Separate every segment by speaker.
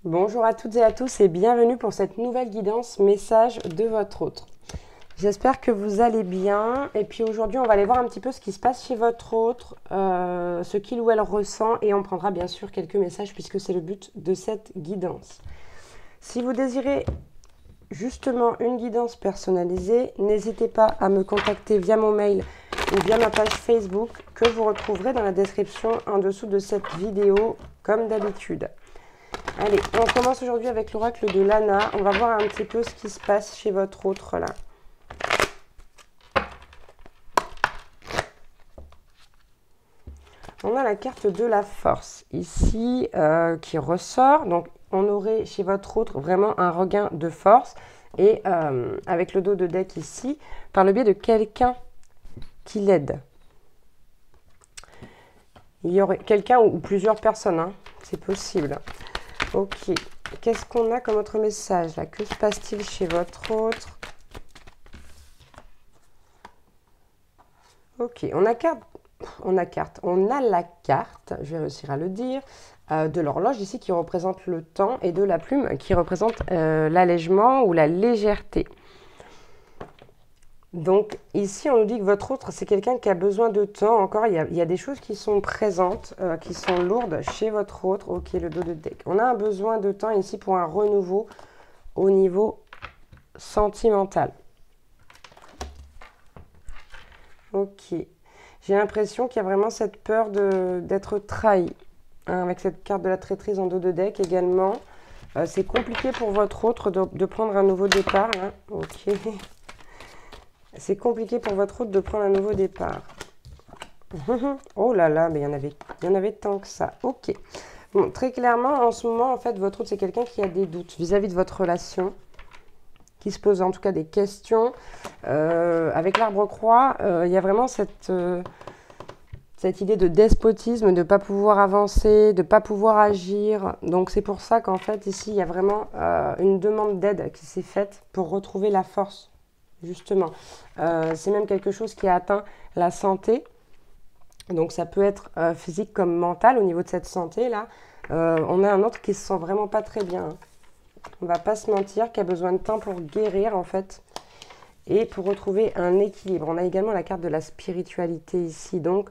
Speaker 1: Bonjour à toutes et à tous et bienvenue pour cette nouvelle guidance message de votre autre. J'espère que vous allez bien et puis aujourd'hui on va aller voir un petit peu ce qui se passe chez votre autre, ce qu'il ou elle ressent et on prendra bien sûr quelques messages puisque c'est le but de cette guidance. Si vous désirez justement une guidance personnalisée, n'hésitez pas à me contacter via mon mail ou via ma page Facebook que vous retrouverez dans la description en dessous de cette vidéo comme d'habitude. Allez, on commence aujourd'hui avec l'oracle de Lana. On va voir un petit peu ce qui se passe chez votre autre là. On a la carte de la force ici qui ressort. Donc, on aurait chez votre autre vraiment un regain de force. Et avec le dos de deck ici, par le biais de quelqu'un qui l'aide. Il y aurait quelqu'un ou plusieurs personnes, hein. C'est possible. Ok, qu'est-ce qu'on a comme autre message là? Que se passe-t-il chez votre autre? Ok, on a la carte, je vais réussir à le dire, de l'horloge ici qui représente le temps et de la plume qui représente l'allègement ou la légèreté. Donc ici, on nous dit que votre autre, c'est quelqu'un qui a besoin de temps. Encore, il y a des choses qui sont présentes, qui sont lourdes chez votre autre. Ok, le dos de deck. On a un besoin de temps ici pour un renouveau au niveau sentimental. Ok. J'ai l'impression qu'il y a vraiment cette peur d'être trahi. Hein, avec cette carte de la traîtrise en dos de deck également. C'est compliqué pour votre autre de prendre un nouveau départ. Là. Ok. C'est compliqué pour votre autre de prendre un nouveau départ. Oh là là, mais il y en avait tant que ça. Ok. Bon, très clairement, en ce moment, en fait, votre autre, c'est quelqu'un qui a des doutes vis-à-vis de votre relation, qui se pose en tout cas des questions. Avec l'arbre-croix, il y a vraiment cette idée de despotisme, de ne pas pouvoir avancer, de ne pas pouvoir agir. Donc c'est pour ça qu'en fait, ici, il y a vraiment une demande d'aide qui s'est faite pour retrouver la force. Justement, c'est même quelque chose qui a atteint la santé. Donc ça peut être physique comme mental au niveau de cette santé-là. On a un autre qui se sent vraiment pas très bien. Hein. On va pas se mentir, qui a besoin de temps pour guérir en fait. Et pour retrouver un équilibre. On a également la carte de la spiritualité ici. Donc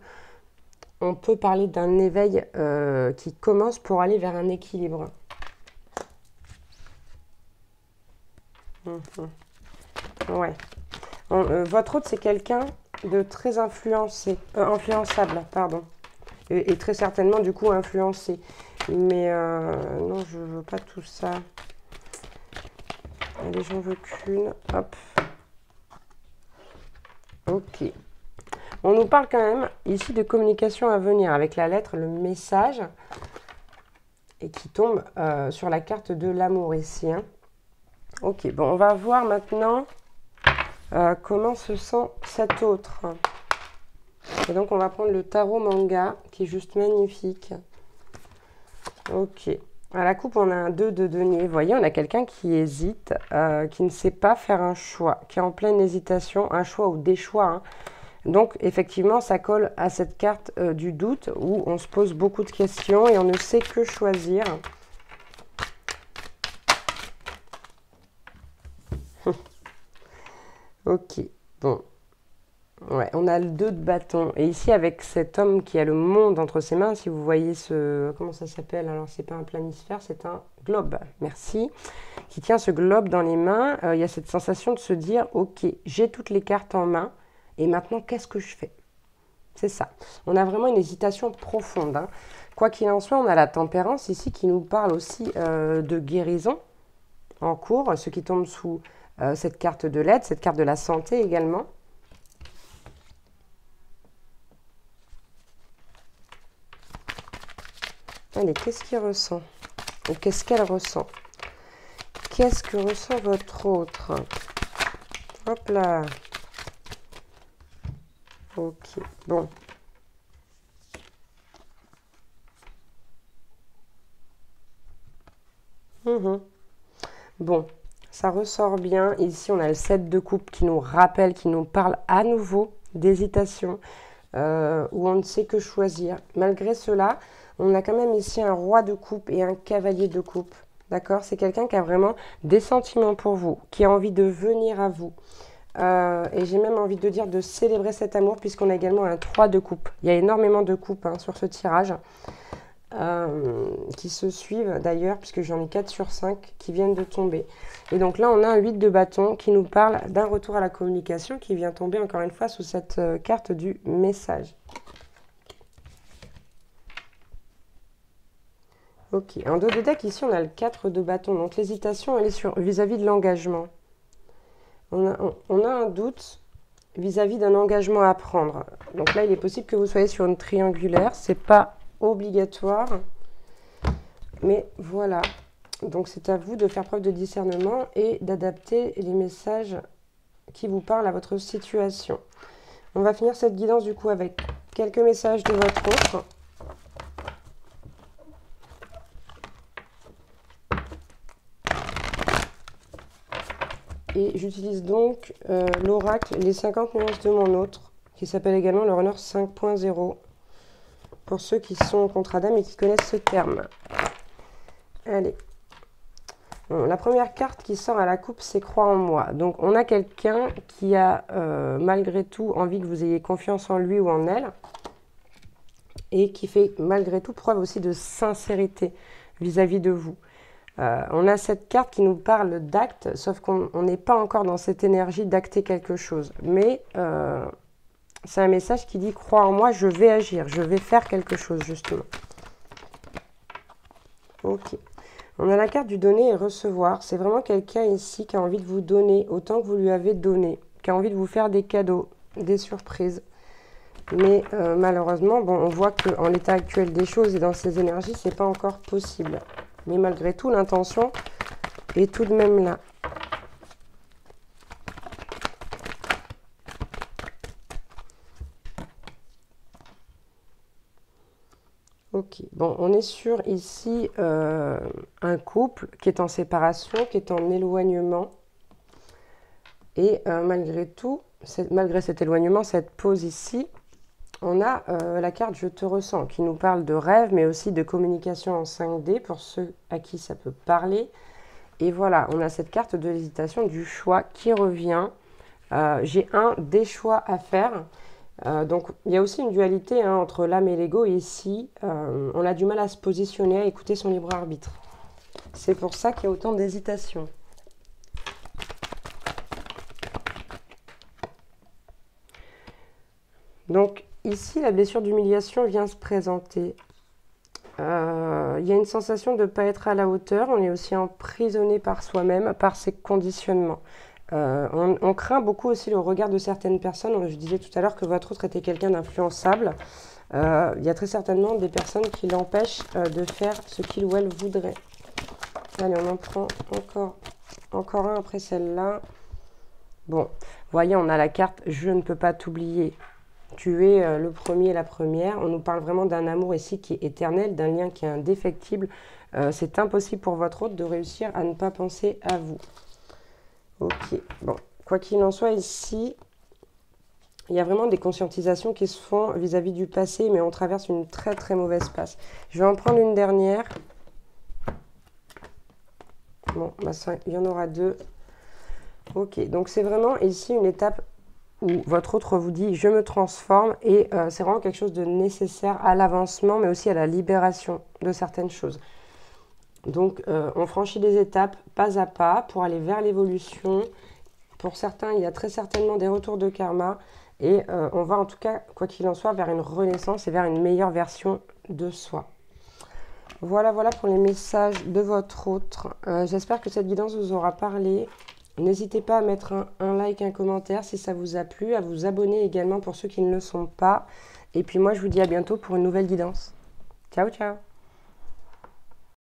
Speaker 1: on peut parler d'un éveil qui commence pour aller vers un équilibre. Ouais. Votre autre, c'est quelqu'un de très influençable, pardon. Et très certainement, du coup, influencé. Mais non, je veux pas tout ça. Allez, j'en veux qu'une. Hop. Ok. On nous parle quand même ici de communication à venir avec la lettre, le message. Et qui tombe sur la carte de l'amour ici. Hein. Ok, bon, on va voir maintenant... comment se sent cet autre? Et donc on va prendre le tarot manga qui est juste magnifique. Ok. À la coupe on a un 2 de denier. Vous voyez, on a quelqu'un qui hésite, qui ne sait pas faire un choix, qui est en pleine hésitation, un choix ou des choix. Hein. Donc effectivement ça colle à cette carte du doute où on se pose beaucoup de questions et on ne sait que choisir. Ok, bon. Ouais, on a le 2 de bâton. Et ici, avec cet homme qui a le monde entre ses mains, si vous voyez ce... Comment ça s'appelle? Alors, c'est pas un planisphère, c'est un globe. Merci. Qui tient ce globe dans les mains. Il y a cette sensation de se dire, ok, j'ai toutes les cartes en main. Et maintenant, qu'est-ce que je fais? C'est ça. On a vraiment une hésitation profonde. Hein. Quoi qu'il en soit, on a la tempérance ici qui nous parle aussi de guérison en cours. Ce qui tombe sous... cette carte de l'aide, cette carte de la santé également. Allez, qu'est-ce qu'il ressent? Ou qu'est-ce qu'elle ressent? Qu'est-ce que ressent votre autre? Hop là. Ok, bon. Bon. Ça ressort bien. Ici, on a le 7 de coupe qui nous rappelle, qui nous parle à nouveau d'hésitation, où on ne sait que choisir. Malgré cela, on a quand même ici un roi de coupe et un cavalier de coupe. D'accord? C'est quelqu'un qui a vraiment des sentiments pour vous, qui a envie de venir à vous. Et j'ai même envie de dire de célébrer cet amour puisqu'on a également un 3 de coupe. Il y a énormément de coupes sur ce tirage qui se suivent d'ailleurs puisque j'en ai 4 sur 5 qui viennent de tomber. Et donc là on a un 8 de bâton qui nous parle d'un retour à la communication qui vient tomber encore une fois sous cette carte du message. Ok, en dos de deck ici on a le 4 de bâton, donc l'hésitation elle est sur vis-à-vis de l'engagement. On a un doute vis-à-vis d'un engagement à prendre. Donc là, il est possible que vous soyez sur une triangulaire. C'est pas obligatoire. Mais voilà. Donc c'est à vous de faire preuve de discernement et d'adapter les messages qui vous parlent à votre situation. On va finir cette guidance du coup avec quelques messages de votre autre. Et j'utilise donc l'oracle Les 50 nuances de mon autre, qui s'appelle également le Runner 5.0, pour ceux qui sont en contrat d'âme et qui connaissent ce terme. Allez. Bon, la première carte qui sort à la coupe, c'est Crois en moi. Donc on a quelqu'un qui a malgré tout envie que vous ayez confiance en lui ou en elle, et qui fait malgré tout preuve aussi de sincérité vis-à-vis de vous. On a cette carte qui nous parle d'acte, sauf qu'on n'est pas encore dans cette énergie d'acter quelque chose. Mais c'est un message qui dit « Crois en moi, je vais agir, je vais faire quelque chose justement ». Ok. On a la carte du donner et recevoir. C'est vraiment quelqu'un ici qui a envie de vous donner autant que vous lui avez donné, qui a envie de vous faire des cadeaux, des surprises. Mais malheureusement, bon, on voit qu'en l'état actuel des choses et dans ces énergies, c'est pas encore possible. Mais malgré tout, l'intention est tout de même là. Ok, bon, on est sur ici un couple qui est en séparation, qui est en éloignement. Et malgré tout, malgré cet éloignement, cette pause ici, on a la carte « Je te ressens » qui nous parle de rêve, mais aussi de communication en 5D pour ceux à qui ça peut parler. Et voilà, on a cette carte de l'hésitation, du choix qui revient. J'ai des choix à faire. Donc, il y a aussi une dualité entre l'âme et l'ego. Et ici, on a du mal à se positionner, à écouter son libre arbitre. C'est pour ça qu'il y a autant d'hésitation. Donc, ici, la blessure d'humiliation vient se présenter. Il y a une sensation de ne pas être à la hauteur. On est aussi emprisonné par soi-même, par ses conditionnements. On craint beaucoup aussi le regard de certaines personnes. Je disais tout à l'heure que votre autre était quelqu'un d'influençable. Il y a très certainement des personnes qui l'empêchent de faire ce qu'il ou elle voudrait. Allez, on en prend encore un après celle-là. Bon, voyez, on a la carte « Je ne peux pas t'oublier ». Tu es le premier et la première. On nous parle vraiment d'un amour ici qui est éternel, d'un lien qui est indéfectible. C'est impossible pour votre autre de réussir à ne pas penser à vous. Ok, bon, quoi qu'il en soit ici, il y a vraiment des conscientisations qui se font vis-à-vis du passé, mais on traverse une très très mauvaise passe. Je vais en prendre une dernière. Bon, bah ça, il y en aura deux. Ok, donc c'est vraiment ici une étape où votre autre vous dit « je me transforme » et c'est vraiment quelque chose de nécessaire à l'avancement, mais aussi à la libération de certaines choses. Donc, on franchit des étapes pas à pas pour aller vers l'évolution. Pour certains, il y a très certainement des retours de karma et on va en tout cas, quoi qu'il en soit, vers une renaissance et vers une meilleure version de soi. Voilà pour les messages de votre autre. J'espère que cette guidance vous aura parlé. N'hésitez pas à mettre un like, un commentaire si ça vous a plu, à vous abonner également pour ceux qui ne le sont pas. Et puis moi, je vous dis à bientôt pour une nouvelle guidance. Ciao, ciao!